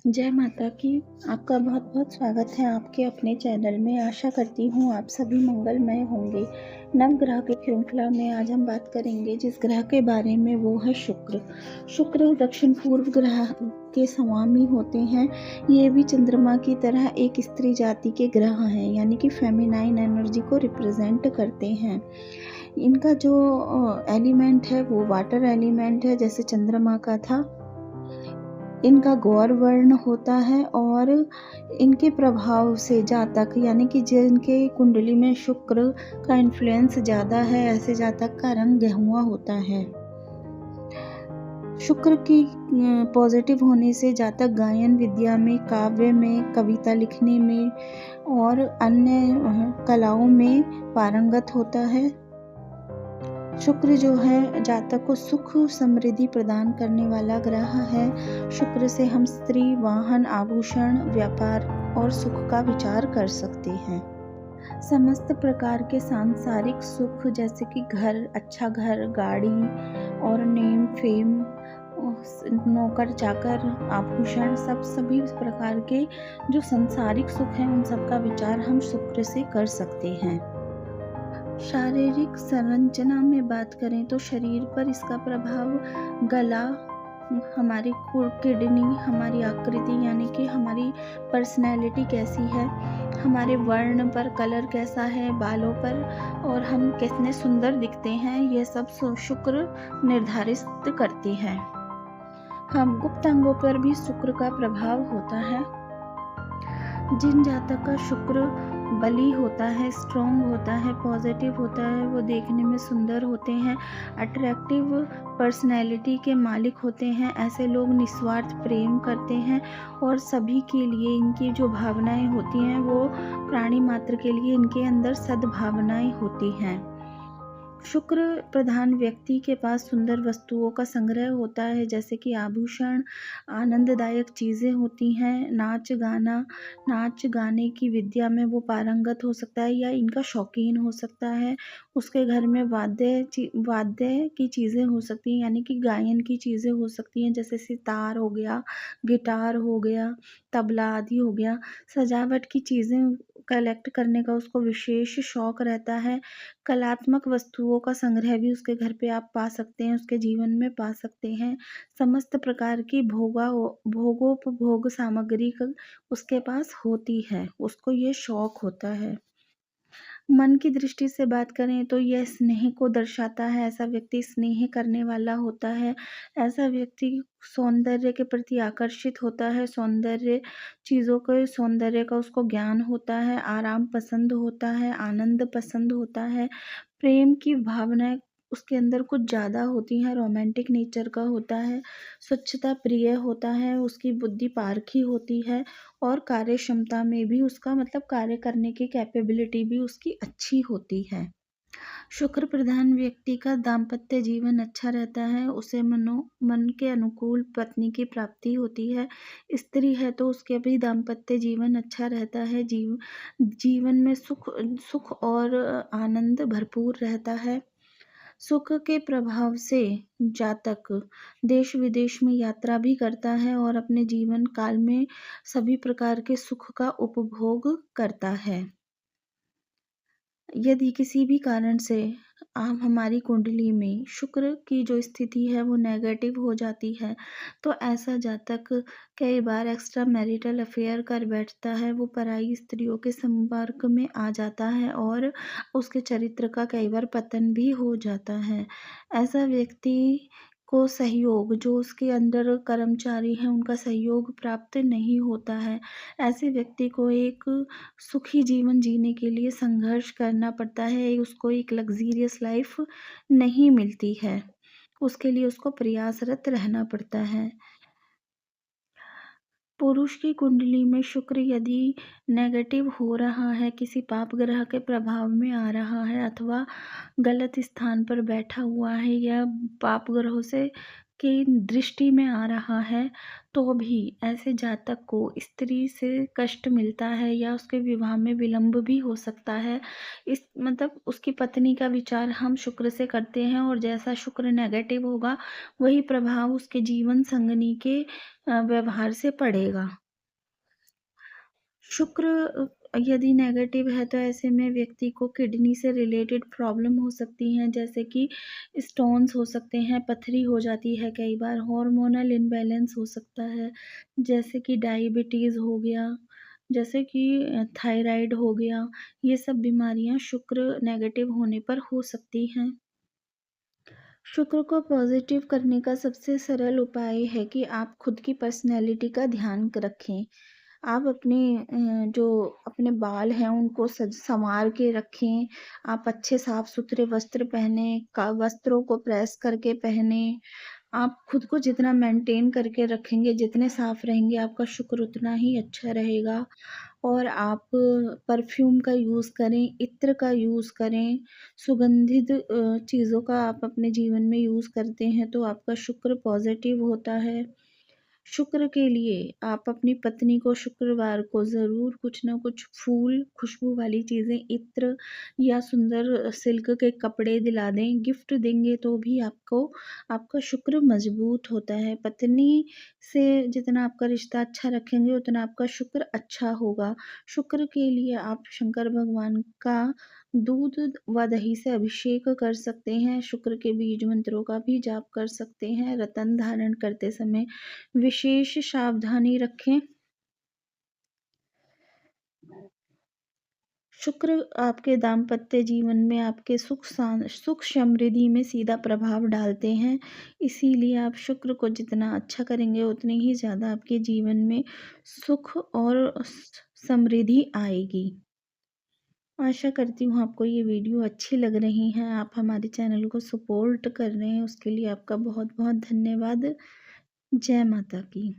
जय माता की। आपका बहुत-बहुत स्वागत है आपके अपने चैनल में। आशा करती हूँ आप सभी मंगलमय होंगे। नवग्रह की श्रृंखला में आज हम बात करेंगे जिस ग्रह के बारे में, वो है शुक्र। शुक्र दक्षिण पूर्व ग्रह के स्वामी होते हैं। ये भी चंद्रमा की तरह एक स्त्री जाति के ग्रह हैं, यानी कि फेमिनाइन एनर्जी को रिप्रेजेंट करते हैं। इनका जो एलिमेंट है वो वाटर एलिमेंट है, जैसे चंद्रमा का था। इनका गौर वर्ण होता है और इनके प्रभाव से जातक, यानी कि जिनके कुंडली में शुक्र का इन्फ्लुएंस ज़्यादा है, ऐसे जातक का रंग गेहुआ होता है। शुक्र की पॉजिटिव होने से जातक गायन विद्या में, काव्य में, कविता लिखने में और अन्य कलाओं में पारंगत होता है। शुक्र जो है जातक को सुख समृद्धि प्रदान करने वाला ग्रह है। शुक्र से हम स्त्री, वाहन, आभूषण, व्यापार और सुख का विचार कर सकते हैं। समस्त प्रकार के सांसारिक सुख, जैसे कि घर, अच्छा घर, गाड़ी और नेम फेम, नौकर चाकर, आभूषण, सभी प्रकार के जो सांसारिक सुख हैं उन सब का विचार हम शुक्र से कर सकते हैं। शारीरिक संरचना में बात करें तो शरीर पर इसका प्रभाव गला, हमारी किडनी, हमारी आकृति यानी कि हमारी पर्सनैलिटी कैसी है, हमारे वर्ण पर कलर कैसा है, बालों पर, और हम कितने सुंदर दिखते हैं, ये सब शुक्र निर्धारित करती है। हम गुप्त अंगों पर भी शुक्र का प्रभाव होता है। जिन जातक का शुक्र बली होता है, स्ट्रॉन्ग होता है, पॉजिटिव होता है, वो देखने में सुंदर होते हैं, अट्रैक्टिव पर्सनैलिटी के मालिक होते हैं। ऐसे लोग निस्वार्थ प्रेम करते हैं और सभी के लिए इनकी जो भावनाएं होती हैं वो प्राणी मात्र के लिए इनके अंदर सद्भावनाएं होती हैं। शुक्र प्रधान व्यक्ति के पास सुंदर वस्तुओं का संग्रह होता है, जैसे कि आभूषण, आनंददायक चीज़ें होती हैं, नाच गाने की विद्या में वो पारंगत हो सकता है या इनका शौकीन हो सकता है। उसके घर में वाद्य की चीज़ें हो सकती हैं, यानी कि गायन की चीज़ें हो सकती हैं, जैसे सितार हो गया, गिटार हो गया, तबला आदि हो गया। सजावट की चीज़ें कलेक्ट करने का उसको विशेष शौक रहता है। कलात्मक वस्तुओं का संग्रह भी उसके घर पे आप पा सकते हैं, उसके जीवन में पा सकते हैं। समस्त प्रकार की भोगोपभोग सामग्री उसके पास होती है, उसको ये शौक होता है। मन की दृष्टि से बात करें तो यह स्नेह को दर्शाता है। ऐसा व्यक्ति स्नेह करने वाला होता है। ऐसा व्यक्ति सौंदर्य के प्रति आकर्षित होता है। चीज़ों के सौंदर्य का उसको ज्ञान होता है। आराम पसंद होता है, आनंद पसंद होता है। प्रेम की भावनाएं उसके अंदर कुछ ज़्यादा होती हैं, रोमांटिक नेचर का होता है। स्वच्छता प्रिय होता है, उसकी बुद्धि पारखी होती है और कार्य क्षमता में भी उसका मतलब कार्य करने की कैपेबिलिटी भी उसकी अच्छी होती है। शुक्र प्रधान व्यक्ति का दाम्पत्य जीवन अच्छा रहता है। उसे मन के अनुकूल पत्नी की प्राप्ति होती है। स्त्री है तो उसके भी दाम्पत्य जीवन अच्छा रहता है। जीवन में सुख और आनंद भरपूर रहता है। सुख के प्रभाव से जातक देश विदेश में यात्रा भी करता है और अपने जीवन काल में सभी प्रकार के सुख का उपभोग करता है। यदि किसी भी कारण से आप हमारी कुंडली में शुक्र की जो स्थिति है वो नेगेटिव हो जाती है, तो ऐसा जातक कई बार एक्स्ट्रा मैरिटल अफेयर कर बैठता है। वो पराई स्त्रियों के संपर्क में आ जाता है और उसके चरित्र का कई बार पतन भी हो जाता है। ऐसा व्यक्ति को सहयोग, जो उसके अंडर कर्मचारी हैं उनका सहयोग प्राप्त नहीं होता है। ऐसे व्यक्ति को एक सुखी जीवन जीने के लिए संघर्ष करना पड़ता है। उसको एक लग्ज़रियस लाइफ नहीं मिलती है। उसके लिए उसको प्रयासरत रहना पड़ता है। पुरुष की कुंडली में शुक्र यदि नेगेटिव हो रहा है, किसी पाप ग्रह के प्रभाव में आ रहा है अथवा गलत स्थान पर बैठा हुआ है या पाप ग्रहों से की दृष्टि में आ रहा है, तो भी ऐसे जातक को स्त्री से कष्ट मिलता है या उसके विवाह में विलंब भी हो सकता है। इस मतलब उसकी पत्नी का विचार हम शुक्र से करते हैं और जैसा शुक्र नेगेटिव होगा, वही प्रभाव उसके जीवन संगिनी के व्यवहार से पड़ेगा। शुक्र यदि नेगेटिव है तो ऐसे में व्यक्ति को किडनी से रिलेटेड प्रॉब्लम हो सकती हैं, जैसे कि स्टोन्स हो सकते हैं, पथरी हो जाती है कई बार, हार्मोनल इम्बैलेंस हो सकता है, जैसे कि डायबिटीज़ हो गया, जैसे कि थायराइड हो गया, ये सब बीमारियाँ शुक्र नेगेटिव होने पर हो सकती हैं। शुक्र को पॉजिटिव करने का सबसे सरल उपाय है कि आप खुद की पर्सनैलिटी का ध्यान रखें। आप अपने जो अपने बाल हैं उनको सज संवार के रखें। आप अच्छे साफ-सुथरे वस्त्र पहनें, का वस्त्रों को प्रेस करके पहनें। आप खुद को जितना मेंटेन करके रखेंगे, जितने साफ रहेंगे, आपका शुक्र उतना ही अच्छा रहेगा। और आप परफ्यूम का यूज़ करें, इत्र का यूज़ करें, सुगंधित चीज़ों का आप अपने जीवन में यूज़ करते हैं तो आपका शुक्र पॉज़िटिव होता है। शुक्र के लिए आप अपनी पत्नी को शुक्रवार को ज़रूर कुछ न कुछ फूल, खुशबू वाली चीज़ें, इत्र या सुंदर सिल्क के कपड़े दिला दें। गिफ्ट देंगे तो भी आपको आपका शुक्र मज़बूत होता है। पत्नी से जितना आपका रिश्ता अच्छा रखेंगे, उतना आपका शुक्र अच्छा होगा। शुक्र के लिए आप शंकर भगवान का दूध व दही से अभिषेक कर सकते हैं। शुक्र के बीज मंत्रों का भी जाप कर सकते हैं। रत्न धारण करते समय विशेष सावधानी रखें। शुक्र आपके दाम्पत्य जीवन में आपके सुख समृद्धि में सीधा प्रभाव डालते हैं। इसीलिए आप शुक्र को जितना अच्छा करेंगे उतनी ही ज़्यादा आपके जीवन में सुख और समृद्धि आएगी। आशा करती हूँ आपको ये वीडियो अच्छी लग रही है। आप हमारे चैनल को सपोर्ट कर रहे हैं, उसके लिए आपका बहुत बहुत धन्यवाद। जय माता की।